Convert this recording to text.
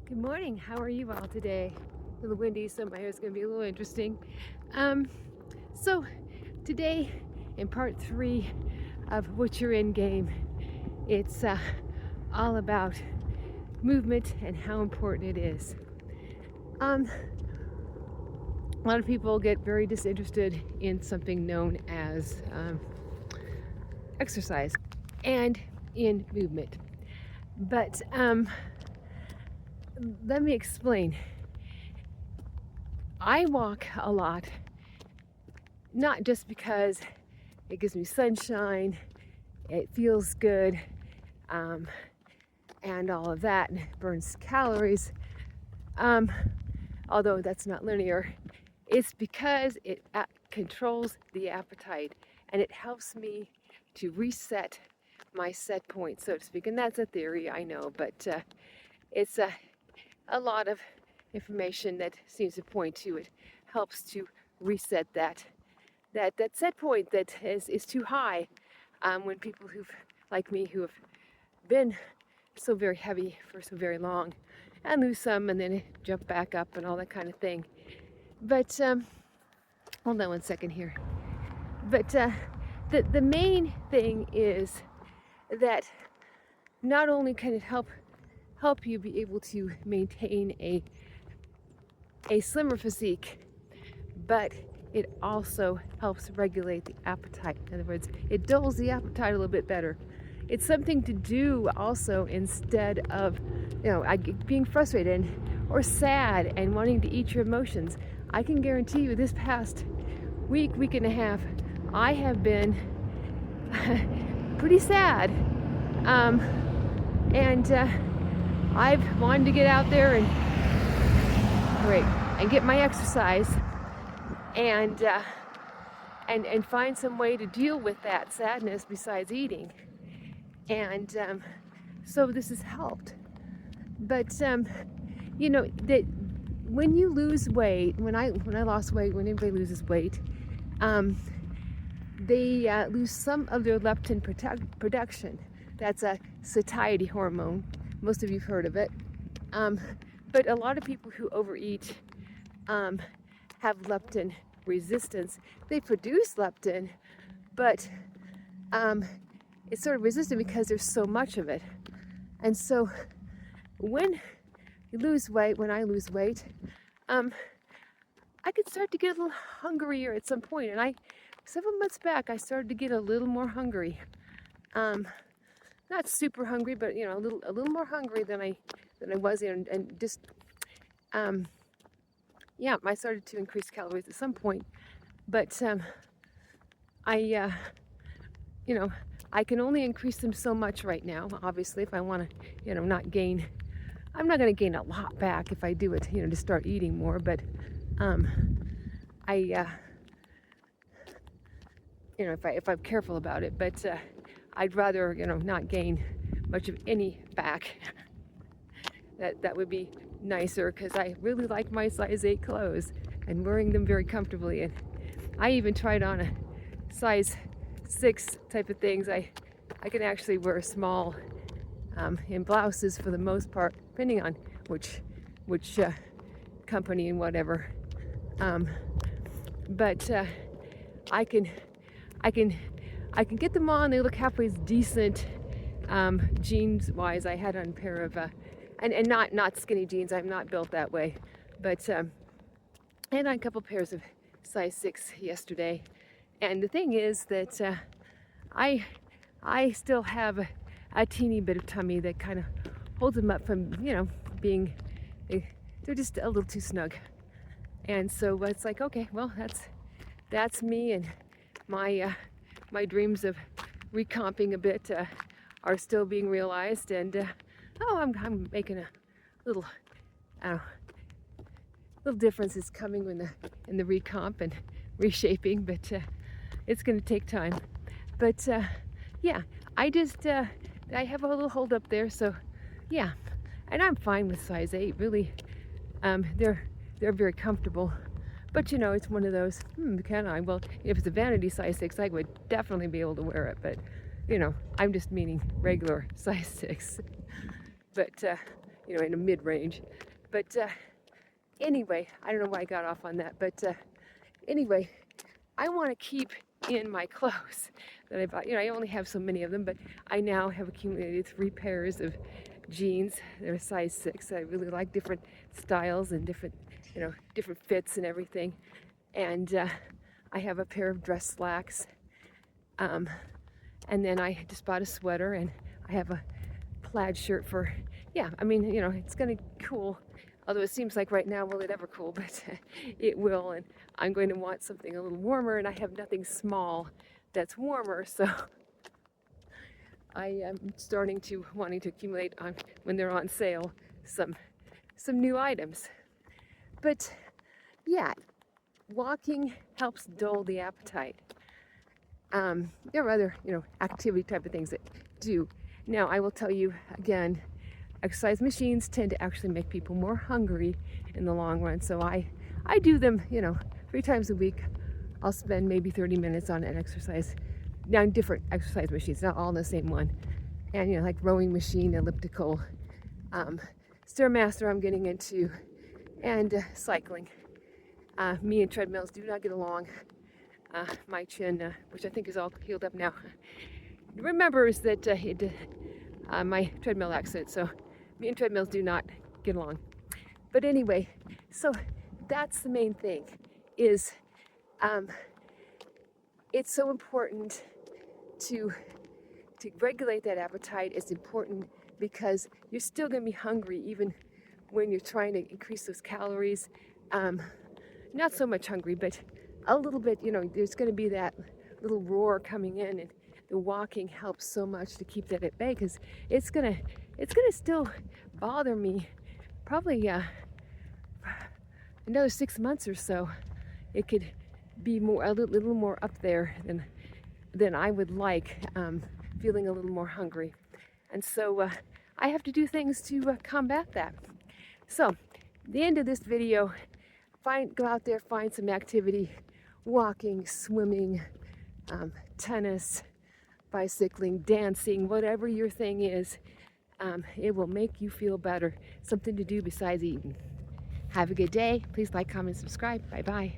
Good morning. How are you all today? A little windy, so my hair is going to be a little interesting. So today, in part 3 of What You're In Game, it's all about movement and how important it is. A lot of people get very disinterested in something known as exercise and in movement. But let me explain. I walk a lot, not just because it gives me sunshine, it feels good, and all of that, and it burns calories, although that's not linear. It's because it controls the appetite, and it helps me to reset my set point, so to speak. And that's a theory, I know, but it's a lot of information that seems to point to it helps to reset that set point that is too high when people like me who have been so very heavy for so very long and lose some and then jump back up and all that kind of thing. But hold on one second here. But the main thing is that not only can it help you be able to maintain a slimmer physique, but it also helps regulate the appetite. In other words, it dulls the appetite a little bit better. It's something to do also instead of, being frustrated or sad and wanting to eat your emotions. I can guarantee you this past week and a half, I have been pretty sad. And I've wanted to get out there and get my exercise and find some way to deal with that sadness besides eating. And so this has helped. But that when you lose weight, when I lost weight, when anybody loses weight, they lose some of their leptin production. That's a satiety hormone. Most of you've heard of it. But a lot of people who overeat have leptin resistance. They produce leptin, but it's sort of resistant because there's so much of it. And so when you lose weight, when I lose weight, I could start to get a little hungrier at some point. And several months back, I started to get a little more hungry. Not super hungry, but a little more hungry than I was, and just I started to increase calories at some point, but I can only increase them so much right now. Obviously, if I want to, not gain, I'm not going to gain a lot back if I do it, to start eating more. But if I'm careful about it, but I'd rather, not gain much of any back. That would be nicer, because I really like my size 8 clothes and wearing them very comfortably. And I even tried on a size 6 type of things. I can actually wear small in blouses for the most part, depending on which company and whatever. But I can get them on. They look halfway decent. Jeans wise, I had on a pair of and not skinny jeans. I'm not built that way, but I had on a couple pairs of size 6 yesterday. And the thing is that I still have a teeny bit of tummy that kind of holds them up from being, they're just a little too snug. And so it's like, okay, well, that's me, and my dreams of recomping a bit are still being realized. And I'm making a little difference is coming in the recomp and reshaping, but it's going to take time. But I just I have a little hold up there, so yeah, and I'm fine with size 8. Really, they're very comfortable. But it's one of those. Can I? Well, if it's a vanity size 6, I would definitely be able to wear it. But I'm just meaning regular size 6. But you know, in a mid-range. But anyway, I don't know why I got off on that, but anyway, I want to keep in my clothes that I bought. You know, I only have so many of them, but I now have accumulated 3 pairs of jeans. They're a size 6. I really like different styles and different, you know, different fits and everything. And I have a pair of dress slacks. And then I just bought a sweater, and I have a plaid shirt for, yeah, I mean, you know, it's gonna cool. Although it seems like right now, will it ever cool? But it will, and I'm going to want something a little warmer, and I have nothing small that's warmer, so I am wanting to accumulate on, when they're on sale, some new items. But yeah, walking helps dull the appetite. There are other, you know, activity type of things that do. Now, I will tell you again, exercise machines tend to actually make people more hungry in the long run. So I do them, you know, 3 times a week. I'll spend maybe 30 minutes on an exercise, now different exercise machines, not all in the same one. And, you know, like rowing machine, elliptical, Stairmaster I'm getting into, and cycling. Me and treadmills do not get along. My chin, which I think is all healed up now, remembers that my treadmill accident, so me and treadmills do not get along. But anyway, so that's the main thing, is it's so important to regulate that appetite. It's important because you're still going to be hungry even when you're trying to increase those calories. Not so much hungry, but a little bit, you know, there's going to be that little roar coming in, and the walking helps so much to keep that at bay, because it's gonna still bother me probably another 6 months or so. It could be a little more up there than I would like, feeling a little more hungry. And so I have to do things to combat that. So the end of this video, go out there, find some activity, walking, swimming, tennis, bicycling, dancing, whatever your thing is. It will make you feel better. Something to do besides eating. Have a good day. Please like, comment, subscribe. Bye-bye.